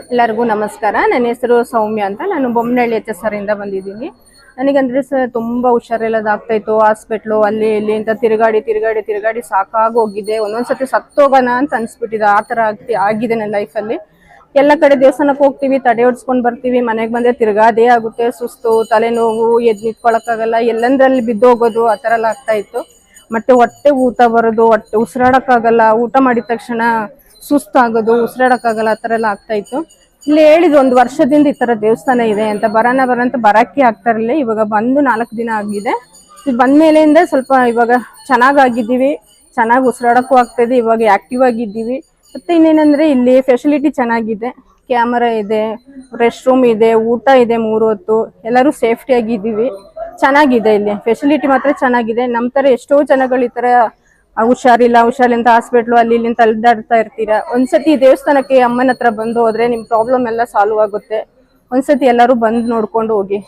ಎಲ್ಲರಿಗೂ ನಮಸ್ಕಾರ. ನನ್ನ ಹೆಸರು ಸೌಮ್ಯ ಅಂತ. ನಾನು ಬೊಮ್ಮನಹಳ್ಳಿ HSR ಇಂದ ಬಂದಿದ್ದೀನಿ. ನನಗಂದ್ರೆ ತುಂಬಾ ಹುಷಾರಿಲ್ಲದಾಗ್ತಾ ಇತ್ತು. ಹಾಸ್ಪಿಟ್ಲು ಅಲ್ಲಿ ಇಲ್ಲಿ ಅಂತ ತಿರುಗಾಡಿ ಸಾಕಾಗೋಗಿದೆ. ಒಂದೊಂದ್ಸತಿ ಸತ್ತೋಗೋಣ ಅಂತ ಅನ್ಸ್ಬಿಟ್ಟಿದೆ. ಆ ಥರ ಆಗಿದೆ ನನ್ನ ಲೈಫಲ್ಲಿ. ಎಲ್ಲ ಕಡೆ ದೇವಸ್ಥಾನಕ್ಕೆ ಹೋಗ್ತೀವಿ, ತಡೆ ಹೊಡ್ಸ್ಕೊಂಡು ಬರ್ತೀವಿ, ಮನೆಗೆ ಬಂದರೆ ತಿರ್ಗಾದೇ ಆಗುತ್ತೆ. ಸುಸ್ತು, ತಲೆನೋವು, ಎದ್ದು ನಿಂತ್ಕೊಳ್ಳೋಕ್ಕಾಗಲ್ಲ, ಎಲ್ಲಂದ್ರಲ್ಲಿ ಬಿದ್ದೋಗೋದು, ಆ ಥರ ಎಲ್ಲ ಆಗ್ತಾ ಇತ್ತು. ಮತ್ತೆ ಹೊಟ್ಟೆ ಊತ ಬರೋದು, ಹೊಟ್ಟೆ ಉಸಿರಾಡೋಕ್ಕಾಗಲ್ಲ, ಊಟ ಮಾಡಿದ ತಕ್ಷಣ ಸುಸ್ತಾಗೋದು, ಉಸಿರಾಡೋಕ್ಕಾಗಲ್ಲ, ಆ ಥರ ಎಲ್ಲ ಆಗ್ತಾ ಇತ್ತು. ಇಲ್ಲಿ ಹೇಳಿದ್ರು 1 ವರ್ಷದಿಂದ ಈ ಥರ ದೇವಸ್ಥಾನ ಇದೆ ಅಂತ. ಬರೋಣ ಅಂತ ಬರೋಕ್ಕೆ ಆಗ್ತಾ ಇರಲಿಲ್ಲ. ಇವಾಗ ಬಂದು 4 ದಿನ ಆಗಿದೆ. ಇದು ಬಂದ ಮೇಲೆಯಿಂದ ಸ್ವಲ್ಪ ಇವಾಗ ಚೆನ್ನಾಗಿದ್ದೀವಿ, ಚೆನ್ನಾಗಿ ಉಸಿರಾಡೋಕ್ಕೂ ಆಗ್ತಾಯಿದೆ. ಇವಾಗ ಆ್ಯಕ್ಟಿವ್ ಆಗಿದ್ದೀವಿ. ಮತ್ತು ಇನ್ನೇನೆಂದರೆ ಇಲ್ಲಿ ಫೆಸಿಲಿಟಿ ಚೆನ್ನಾಗಿದೆ. ಕ್ಯಾಮರಾ ಇದೆ, ರೆಸ್ಟ್ ರೂಮ್ ಇದೆ, ಊಟ ಇದೆ 3 ಹೊತ್ತು. ಎಲ್ಲರೂ ಸೇಫ್ಟಿಯಾಗಿದ್ದೀವಿ. ಚೆನ್ನಾಗಿದೆ ಇಲ್ಲಿ ಫೆಸಿಲಿಟಿ ಮಾತ್ರ ಚೆನ್ನಾಗಿದೆ. ನಮ್ಮ ಥರ ಎಷ್ಟೋ ಜನಗಳು ಈ ಥರ ಹುಷಾರಿಲ್ಲ ಅಂತ ಹಾಸ್ಪಿಟ್ಲು ಅಲ್ಲಿ ಇಲ್ಲಿ ಅಂತ ಅಲ್ದಾಡ್ತಾ ಇರ್ತೀರಾ. ಒಂದ್ಸತಿ ದೇವಸ್ಥಾನಕ್ಕೆ ಅಮ್ಮನ ಹತ್ರ ಬಂದು ಹೋದ್ರೆ ನಿಮ್ಮ ಪ್ರಾಬ್ಲಮ್ ಎಲ್ಲ ಸಾಲ್ವ್ ಆಗುತ್ತೆ. ಒಂದ್ಸತಿ ಎಲ್ಲರೂ ಬಂದು ನೋಡ್ಕೊಂಡು ಹೋಗಿ.